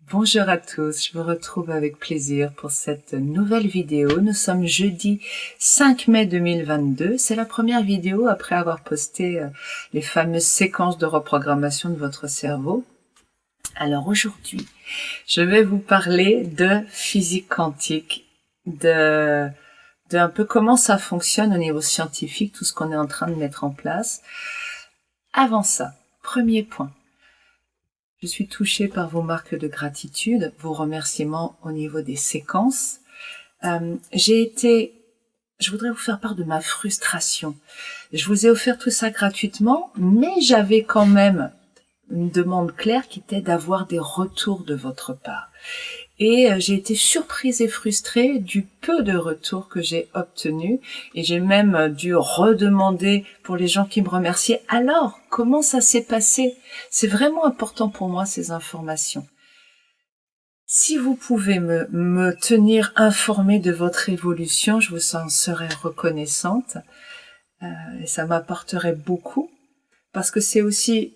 Bonjour à tous, je vous retrouve avec plaisir pour cette nouvelle vidéo. Nous sommes jeudi 5 mai 2022. C'est la première vidéo après avoir posté les fameuses séquences de reprogrammation de votre cerveau. Alors aujourd'hui, je vais vous parler de physique quantique, de un peu comment ça fonctionne au niveau scientifique, tout ce qu'on est en train de mettre en place. Avant ça, premier point. Je suis touchée par vos marques de gratitude, vos remerciements au niveau des séquences. Je voudrais vous faire part de ma frustration. Je vous ai offert tout ça gratuitement, mais j'avais quand même une demande claire qui était d'avoir des retours de votre part. Et j'ai été surprise et frustrée du peu de retours que j'ai obtenus. Et j'ai même dû redemander pour les gens qui me remerciaient. Alors, comment ça s'est passé? C'est vraiment important pour moi, ces informations. Si vous pouvez me tenir informée de votre évolution, je vous en serais reconnaissante. Et ça m'apporterait beaucoup. Parce que c'est aussi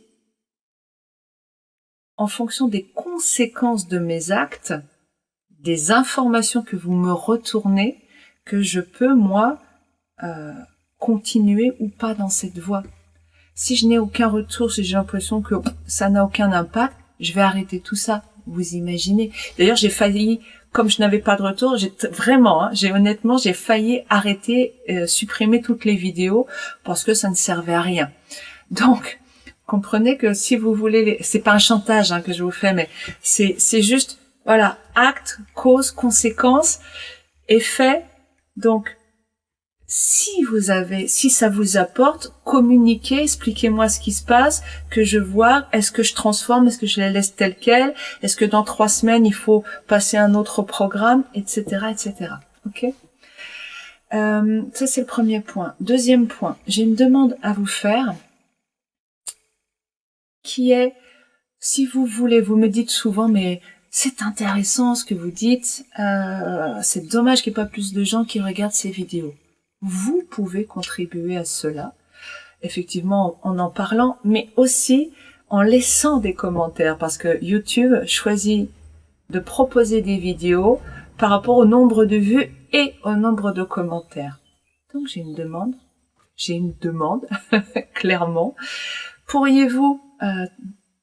en fonction des conséquences de mes actes, des informations que vous me retournez, que je peux, moi, continuer ou pas dans cette voie. Si je n'ai aucun retour, si j'ai l'impression que ça n'a aucun impact, je vais arrêter tout ça. Vous imaginez. D'ailleurs, j'ai failli, comme je n'avais pas de retour, honnêtement, j'ai failli arrêter, supprimer toutes les vidéos parce que ça ne servait à rien. Donc, comprenez que si vous voulez, c'est pas un chantage que je vous fais, mais c'est juste, voilà, acte, cause, conséquence, effet. Donc, si ça vous apporte, communiquez, expliquez-moi ce qui se passe, que je vois, est-ce que je transforme, est-ce que je la laisse telle quelle, est-ce que dans 3 semaines il faut passer à un autre programme, etc., etc. Ok? Ça c'est le premier point. Deuxième point, j'ai une demande à vous faire, qui est, si vous voulez, vous me dites souvent, mais c'est intéressant ce que vous dites, c'est dommage qu'il n'y ait pas plus de gens qui regardent ces vidéos. Vous pouvez contribuer à cela, effectivement en parlant, mais aussi en laissant des commentaires, parce que YouTube choisit de proposer des vidéos par rapport au nombre de vues et au nombre de commentaires. Donc j'ai une demande, clairement. Pourriez-vous,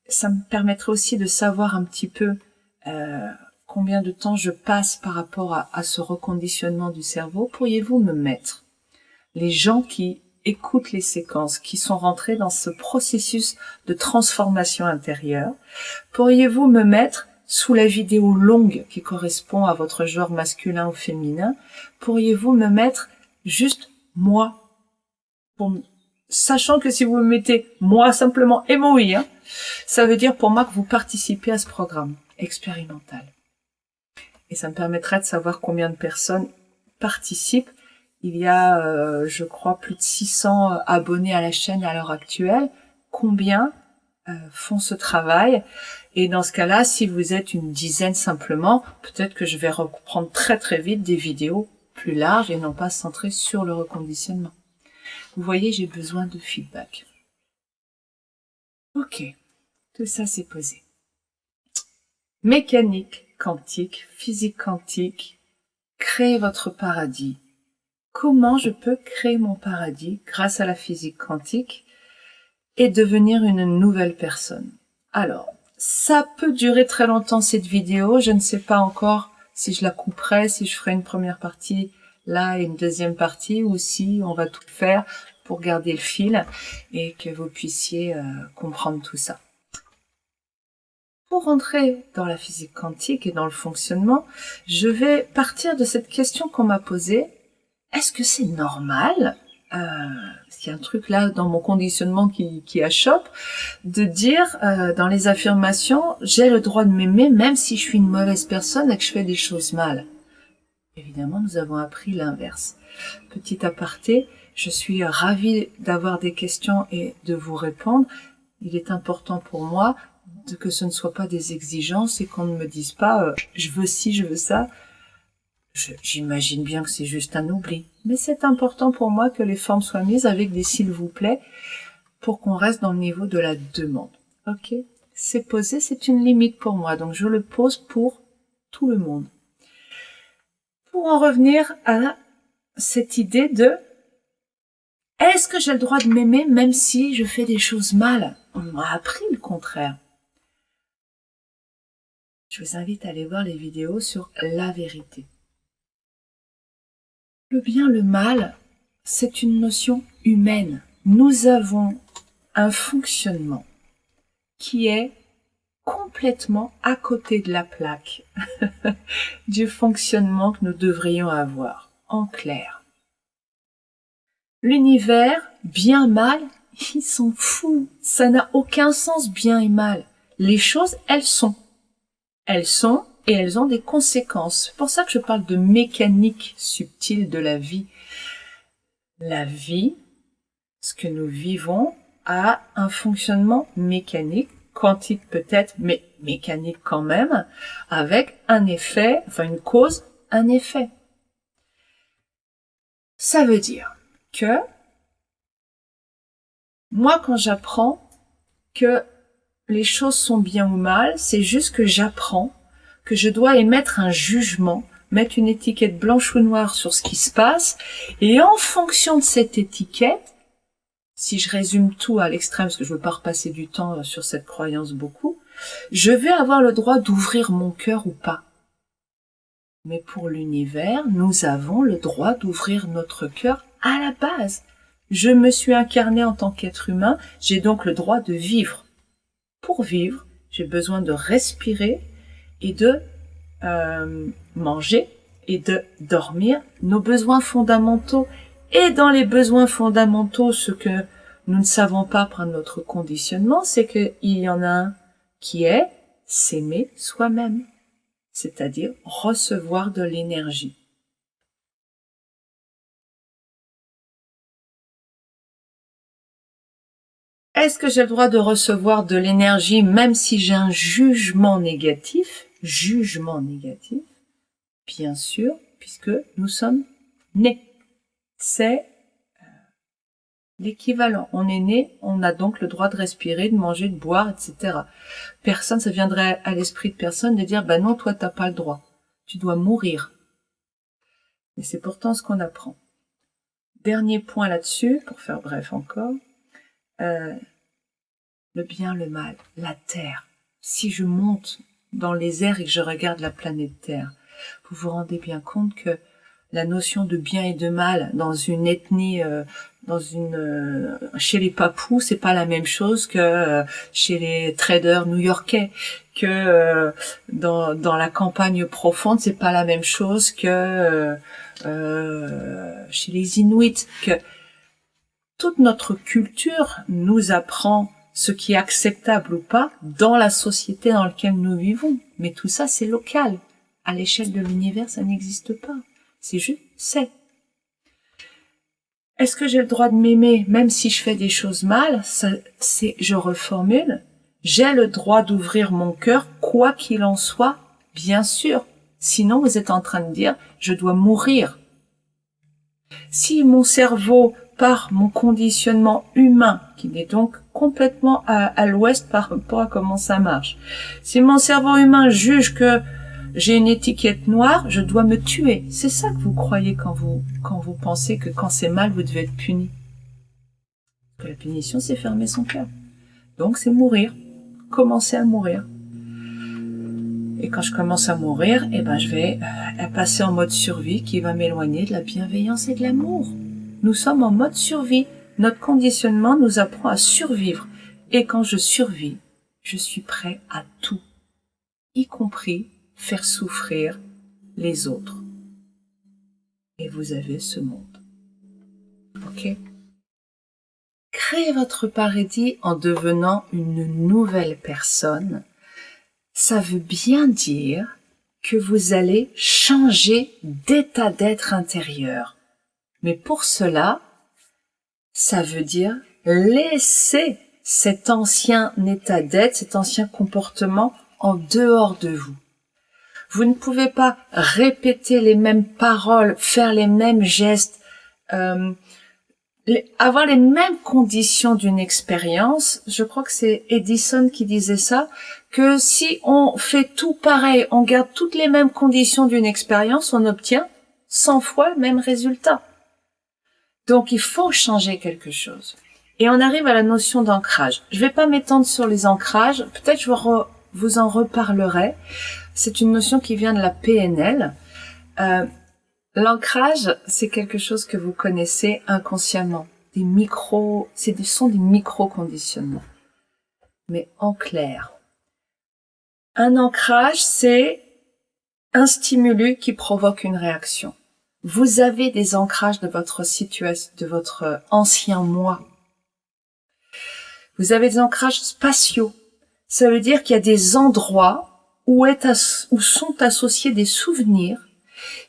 ça me permettrait aussi de savoir un petit peu combien de temps je passe par rapport à ce reconditionnement du cerveau, pourriez-vous me mettre les gens qui écoutent les séquences, qui sont rentrés dans ce processus de transformation intérieure, pourriez-vous me mettre sous la vidéo longue qui correspond à votre genre masculin ou féminin, pourriez-vous me mettre juste moi, sachant que si vous me mettez moi simplement MOI, ça veut dire pour moi que vous participez à ce programme expérimental. Et ça me permettrait de savoir combien de personnes participent. Il y a, je crois, plus de 600 abonnés à la chaîne à l'heure actuelle. Combien font ce travail? Et dans ce cas-là, si vous êtes une dizaine simplement, peut-être que je vais reprendre très très vite des vidéos plus larges et non pas centrées sur le reconditionnement. Vous voyez, j'ai besoin de feedback. Ok, tout ça c'est posé. Mécanique quantique, physique quantique, créez votre paradis. Comment je peux créer mon paradis grâce à la physique quantique et devenir une nouvelle personne? Alors, ça peut durer très longtemps cette vidéo, je ne sais pas encore si je la couperai, si je ferai une première partie là et une deuxième partie, ou si on va tout faire pour garder le fil et que vous puissiez comprendre tout ça. Pour rentrer dans la physique quantique et dans le fonctionnement, je vais partir de cette question qu'on m'a posée. Est-ce que c'est normal, parce qu'il y a un truc là dans mon conditionnement qui achoppe, de dire dans les affirmations, j'ai le droit de m'aimer même si je suis une mauvaise personne et que je fais des choses mal. Évidemment, nous avons appris l'inverse. Petit aparté, je suis ravie d'avoir des questions et de vous répondre. Il est important pour moi que ce ne soit pas des exigences et qu'on ne me dise pas je veux ci, je veux ça. J'imagine bien que c'est juste un oubli. Mais c'est important pour moi que les formes soient mises avec des s'il vous plaît pour qu'on reste dans le niveau de la demande. Ok? c'est posé, c'est une limite pour moi. Donc je le pose pour tout le monde. Pour en revenir à cette idée de est-ce que j'ai le droit de m'aimer même si je fais des choses mal? On m'a appris le contraire. Je vous invite à aller voir les vidéos sur la vérité. Le bien, le mal, c'est une notion humaine. Nous avons un fonctionnement qui est complètement à côté de la plaque du fonctionnement que nous devrions avoir, en clair. L'univers, bien, mal, ils s'en foutent. Ça n'a aucun sens, bien et mal. Les choses, elles sont. Elles sont et elles ont des conséquences. C'est pour ça que je parle de mécanique subtile de la vie. La vie, ce que nous vivons, a un fonctionnement mécanique, quantique peut-être, mais mécanique quand même, avec un effet, enfin une cause, un effet. Ça veut dire que moi, quand j'apprends que les choses sont bien ou mal, c'est juste que j'apprends que je dois émettre un jugement, mettre une étiquette blanche ou noire sur ce qui se passe, et en fonction de cette étiquette, si je résume tout à l'extrême, parce que je veux pas repasser du temps sur cette croyance beaucoup, je vais avoir le droit d'ouvrir mon cœur ou pas. Mais pour l'univers, nous avons le droit d'ouvrir notre cœur à la base. Je me suis incarné en tant qu'être humain, j'ai donc le droit de vivre. Pour vivre, j'ai besoin de respirer et de manger et de dormir, nos besoins fondamentaux. Et dans les besoins fondamentaux, ce que nous ne savons pas par notre conditionnement, c'est qu'il y en a un qui est s'aimer soi-même, c'est-à-dire recevoir de l'énergie. Est-ce que j'ai le droit de recevoir de l'énergie même si j'ai un jugement négatif? Jugement négatif, bien sûr, puisque nous sommes nés. C'est l'équivalent. On est né, on a donc le droit de respirer, de manger, de boire, etc. Personne, ça viendrait à l'esprit de personne de dire, non, toi, t'as pas le droit. Tu dois mourir. Mais c'est pourtant ce qu'on apprend. Dernier point là-dessus, pour faire bref encore, le bien, le mal, la Terre. Si je monte dans les airs et que je regarde la planète Terre, vous vous rendez bien compte que la notion de bien et de mal dans une ethnie, chez les Papous, c'est pas la même chose que chez les traders new-yorkais, que dans la campagne profonde, c'est pas la même chose que chez les Inuits, que toute notre culture nous apprend ce qui est acceptable ou pas dans la société dans laquelle nous vivons. Mais tout ça, c'est local. À l'échelle de l'univers, ça n'existe pas. C'est juste, c'est. Est-ce que j'ai le droit de m'aimer même si je fais des choses mal? Je reformule. J'ai le droit d'ouvrir mon cœur, quoi qu'il en soit, bien sûr. Sinon, vous êtes en train de dire, je dois mourir. Si mon cerveau, par mon conditionnement humain, qui est donc complètement à l'ouest par rapport à comment ça marche, si mon cerveau humain juge que j'ai une étiquette noire, je dois me tuer. C'est ça que vous croyez quand vous pensez que quand c'est mal, vous devez être puni. Que la punition, c'est fermer son cœur. Donc, c'est mourir. Commencer à mourir. Et quand je commence à mourir, je vais passer en mode survie qui va m'éloigner de la bienveillance et de l'amour. Nous sommes en mode survie. Notre conditionnement nous apprend à survivre. Et quand je survis, je suis prêt à tout, y compris faire souffrir les autres. Et vous avez ce monde. Ok? Créez votre paradis en devenant une nouvelle personne. Ça veut bien dire que vous allez changer d'état d'être intérieur. Mais pour cela, ça veut dire laisser cet ancien état d'être, cet ancien comportement en dehors de vous. Vous ne pouvez pas répéter les mêmes paroles, faire les mêmes gestes, avoir les mêmes conditions d'une expérience, je crois que c'est Edison qui disait ça, que si on fait tout pareil, on garde toutes les mêmes conditions d'une expérience, on obtient 100 fois le même résultat. Donc il faut changer quelque chose. Et on arrive à la notion d'ancrage. Je vais pas m'étendre sur les ancrages, peut-être je vous en reparlerai. C'est une notion qui vient de la PNL. L'ancrage, c'est quelque chose que vous connaissez inconsciemment. Ce sont des micro-conditionnements. Mais en clair, un ancrage, c'est un stimulus qui provoque une réaction. Vous avez des ancrages de votre situation, de votre ancien moi. Vous avez des ancrages spatiaux. Ça veut dire qu'il y a des endroits où sont associés des souvenirs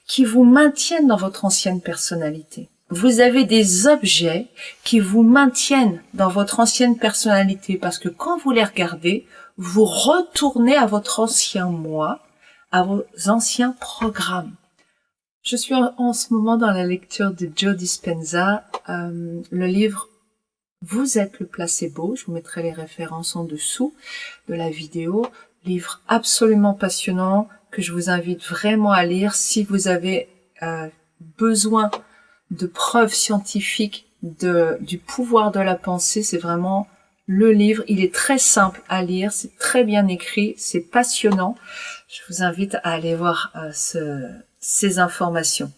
qui vous maintiennent dans votre ancienne personnalité. Vous avez des objets qui vous maintiennent dans votre ancienne personnalité parce que quand vous les regardez, vous retournez à votre ancien moi, à vos anciens programmes. Je suis en ce moment dans la lecture de Joe Dispenza, le livre « Vous êtes le placebo », je vous mettrai les références en dessous de la vidéo, livre absolument passionnant que je vous invite vraiment à lire si vous avez besoin de preuves scientifiques du pouvoir de la pensée. C'est vraiment le livre, il est très simple à lire, c'est très bien écrit, c'est passionnant. Je vous invite à aller voir ces informations.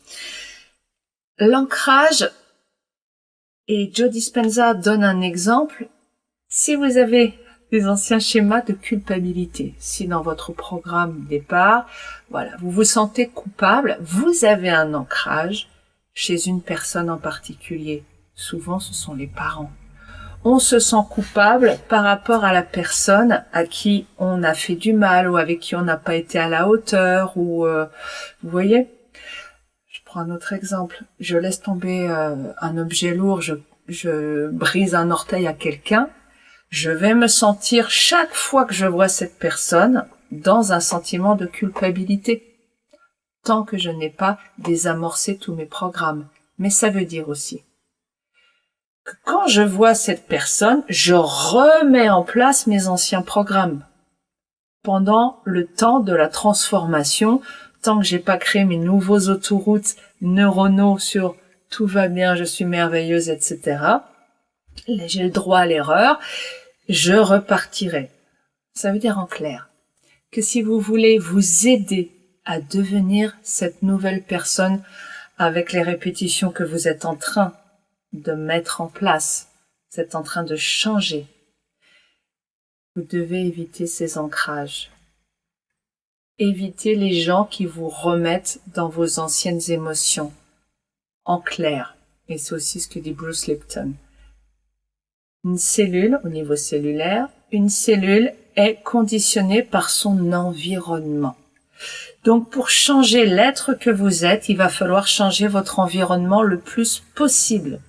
L'ancrage, et Joe Dispenza donne un exemple, si vous avez des anciens schémas de culpabilité, si dans votre programme départ, voilà, vous vous sentez coupable, vous avez un ancrage chez une personne en particulier. Souvent, ce sont les parents. On se sent coupable par rapport à la personne à qui on a fait du mal ou avec qui on n'a pas été à la hauteur ou vous voyez. Je prends un autre exemple. Je laisse tomber un objet lourd, je brise un orteil à quelqu'un. Je vais me sentir chaque fois que je vois cette personne dans un sentiment de culpabilité, tant que je n'ai pas désamorcé tous mes programmes. Mais ça veut dire aussi que quand je vois cette personne, je remets en place mes anciens programmes. Pendant le temps de la transformation, tant que j'ai pas créé mes nouveaux autoroutes neuronaux sur tout va bien, je suis merveilleuse, etc., j'ai le droit à l'erreur, je repartirai. Ça veut dire en clair que si vous voulez vous aider à devenir cette nouvelle personne avec les répétitions que vous êtes en train de mettre en place, vous êtes en train de changer, vous devez éviter ces ancrages. Évitez les gens qui vous remettent dans vos anciennes émotions. En clair, et c'est aussi ce que dit Bruce Lipton. Une cellule, au niveau cellulaire, une cellule est conditionnée par son environnement. Donc pour changer l'être que vous êtes, il va falloir changer votre environnement le plus possible.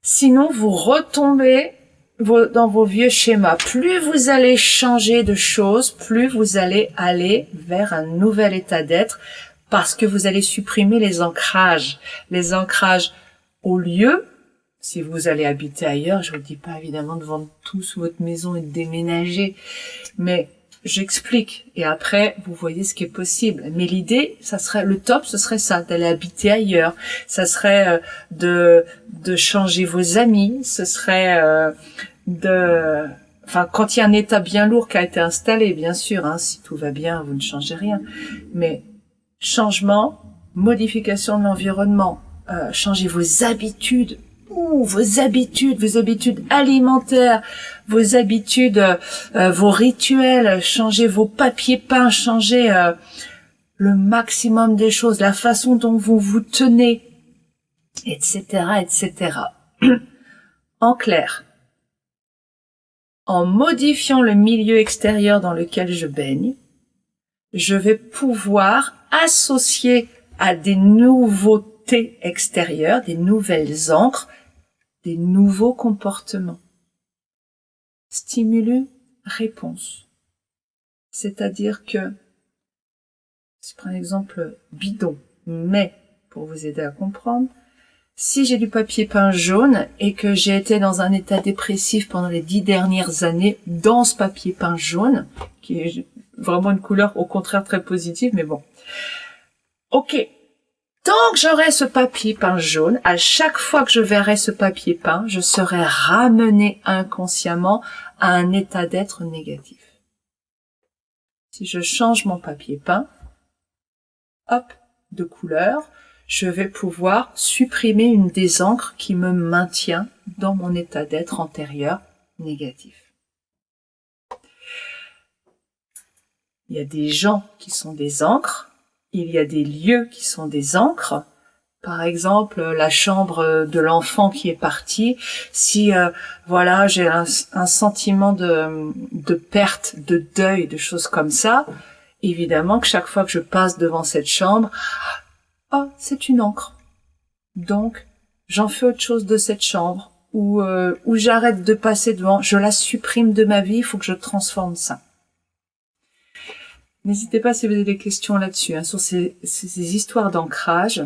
Sinon, vous retombez dans vos vieux schémas. Plus vous allez changer de choses, plus vous allez aller vers un nouvel état d'être parce que vous allez supprimer les ancrages. Les ancrages au lieu. Si vous allez habiter ailleurs, je vous dis pas évidemment de vendre tous votre maison et de déménager, mais j'explique et après vous voyez ce qui est possible. Mais l'idée, ça serait le top, ce serait ça, d'aller habiter ailleurs. Ça serait de changer vos amis, ce serait quand il y a un état bien lourd qui a été installé, bien sûr, hein, si tout va bien, vous ne changez rien. Mais changement, modification de l'environnement, changez vos habitudes. Vos habitudes alimentaires, vos habitudes, vos rituels, changez vos papiers peints, changez le maximum des choses, la façon dont vous vous tenez, etc., etc. En clair, en modifiant le milieu extérieur dans lequel je baigne, je vais pouvoir associer à des nouveautés extérieures, des nouvelles encres, des nouveaux comportements. Stimulus-réponse. C'est-à-dire que, si je prends un exemple bidon, mais pour vous aider à comprendre, Si j'ai du papier peint jaune et que j'ai été dans un état dépressif pendant les 10 dernières années dans ce papier peint jaune, qui est vraiment une couleur au contraire très positive, mais bon. Ok. Tant que j'aurai ce papier peint jaune, à chaque fois que je verrai ce papier peint, je serai ramené inconsciemment à un état d'être négatif. Si je change mon papier peint, hop, de couleur, je vais pouvoir supprimer une des encres qui me maintient dans mon état d'être antérieur négatif. Il y a des gens qui sont des encres, il y a des lieux qui sont des encres. Par exemple, la chambre de l'enfant qui est parti. Si voilà, j'ai un sentiment de perte, de deuil, de choses comme ça, évidemment que chaque fois que je passe devant cette chambre, oh, c'est une encre. Donc, j'en fais autre chose de cette chambre, ou j'arrête de passer devant, je la supprime de ma vie, il faut que je transforme ça. N'hésitez pas si vous avez des questions là-dessus, hein, sur ces histoires d'ancrage.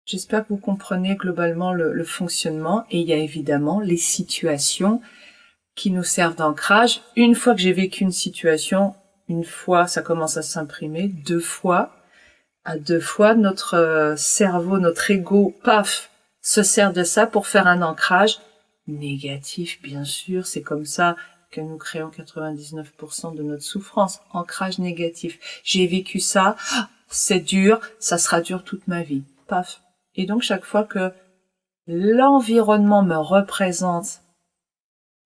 J'espère que vous comprenez globalement le fonctionnement, et il y a évidemment les situations qui nous servent d'ancrage. Une fois que j'ai vécu une situation, une fois ça commence à s'imprimer, deux fois, notre cerveau, notre ego, paf, se sert de ça pour faire un ancrage négatif, bien sûr, c'est comme ça que nous créons 99% de notre souffrance, ancrage négatif. J'ai vécu ça, c'est dur, ça sera dur toute ma vie. Paf. Et donc, chaque fois que l'environnement me représente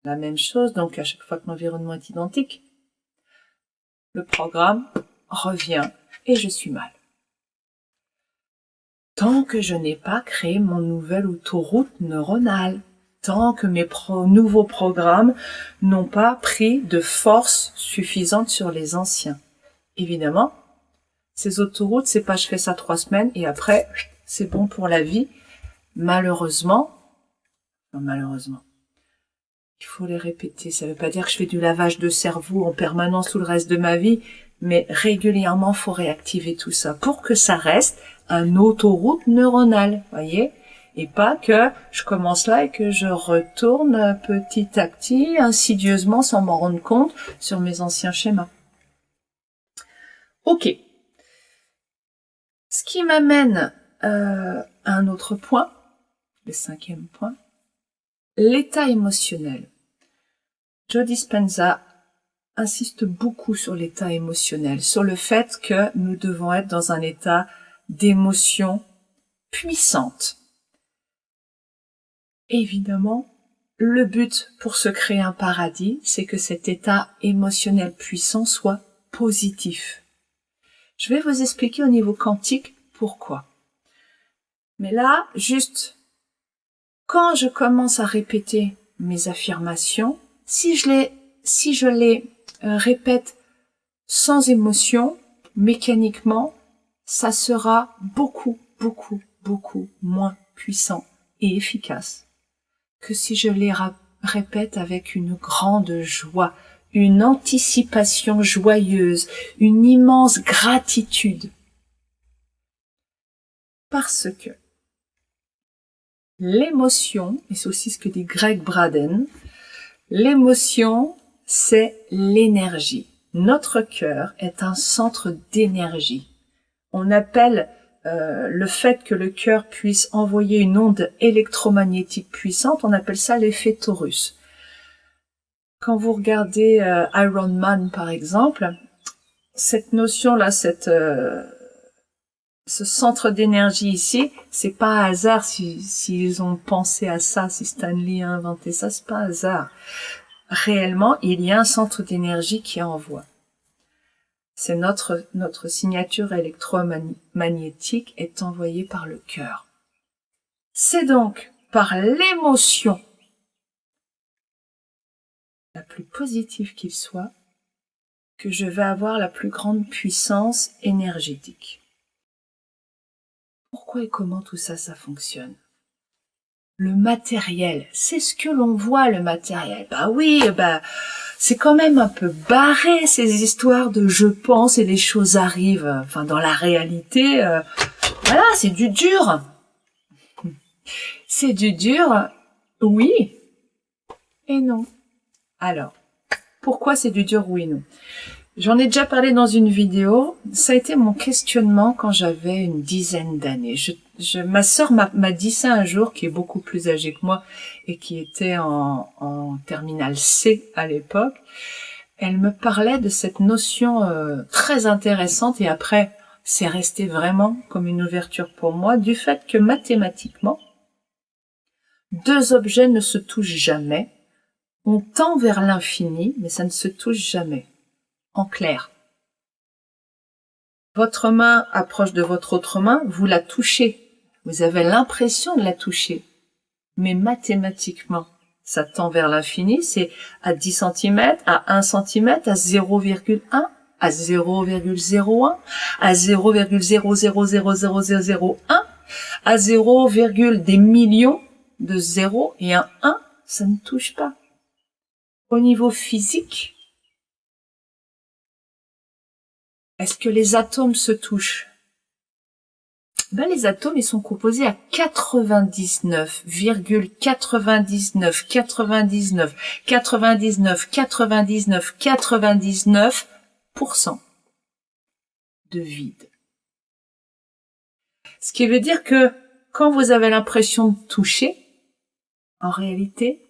la même chose, donc à chaque fois que l'environnement est identique, le programme revient et je suis mal. Tant que je n'ai pas créé mon nouvelle autoroute neuronale, tant que mes nouveaux programmes n'ont pas pris de force suffisante sur les anciens. Évidemment, ces autoroutes, c'est pas je fais ça 3 semaines et après, c'est bon pour la vie. Malheureusement, il faut les répéter. Ça veut pas dire que je fais du lavage de cerveau en permanence tout le reste de ma vie, mais régulièrement, faut réactiver tout ça pour que ça reste un autoroute neuronale, voyez? Et pas que je commence là et que je retourne petit à petit, insidieusement, sans m'en rendre compte, sur mes anciens schémas. Ok. Ce qui m'amène à un autre point, le 5e point, l'état émotionnel. Joe Dispenza insiste beaucoup sur l'état émotionnel, sur le fait que nous devons être dans un état d'émotion puissante. Évidemment, le but pour se créer un paradis, c'est que cet état émotionnel puissant soit positif. Je vais vous expliquer au niveau quantique pourquoi. Mais là, juste, quand je commence à répéter mes affirmations, si je les répète sans émotion, mécaniquement, ça sera beaucoup moins puissant et efficace que si je les répète avec une grande joie, une anticipation joyeuse, une immense gratitude. Parce que l'émotion, et c'est aussi ce que dit Greg Braden, l'émotion, c'est l'énergie. Notre cœur est un centre d'énergie. On appelle le fait que le cœur puisse envoyer une onde électromagnétique puissante, on appelle ça l'effet Taurus. Quand vous regardez Iron Man par exemple, cette notion-là, ce centre d'énergie ici, c'est pas un hasard s'ils ont pensé à ça, si Stanley a inventé ça, c'est pas un hasard. Réellement, il y a un centre d'énergie qui envoie. C'est notre signature électromagnétique est envoyée par le cœur. C'est donc par l'émotion la plus positive qu'il soit que je vais avoir la plus grande puissance énergétique. Pourquoi et comment tout ça, ça fonctionne? Le matériel, c'est ce que l'on voit, le matériel. Bah oui, c'est quand même un peu barré, ces histoires de je pense et les choses arrivent. Enfin, dans la réalité, Voilà, c'est du dur. C'est du dur, oui et non. Alors, pourquoi c'est du dur, oui et non? J'en ai déjà parlé dans une vidéo. Ça a été mon questionnement quand j'avais une dizaine d'années. Ma sœur m'a dit ça un jour, qui est beaucoup plus âgée que moi et qui était en terminale C à l'époque. Elle me parlait de cette notion très intéressante et après, c'est resté vraiment comme une ouverture pour moi, du fait que mathématiquement, deux objets ne se touchent jamais. On tend vers l'infini, mais ça ne se touche jamais. En clair, votre main approche de votre autre main, vous la touchez. Vous avez l'impression de la toucher. Mais mathématiquement, ça tend vers l'infini, c'est à 10 cm, à 1 cm, à 0,1, à 0,01, à 0,000001, à 0, des millions de zéros et un 1, ça ne touche pas. Au niveau physique, est-ce que les atomes se touchent? Ben, les atomes, ils sont composés à 99,99999999% de vide. Ce qui veut dire que quand vous avez l'impression de toucher, en réalité,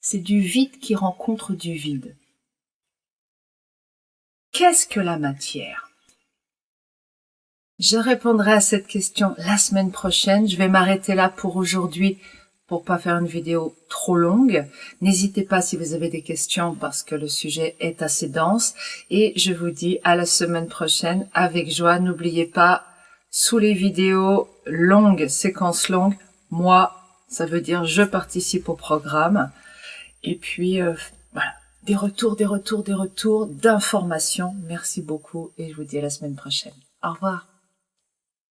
c'est du vide qui rencontre du vide. Qu'est-ce que la matière? Je répondrai à cette question la semaine prochaine. Je vais m'arrêter là pour aujourd'hui pour pas faire une vidéo trop longue. N'hésitez pas si vous avez des questions parce que le sujet est assez dense. Et je vous dis à la semaine prochaine avec joie. N'oubliez pas, sous les vidéos longues, séquences longues, moi, ça veut dire je participe au programme. Et puis, voilà, des retours, d'informations. Merci beaucoup et je vous dis à la semaine prochaine. Au revoir.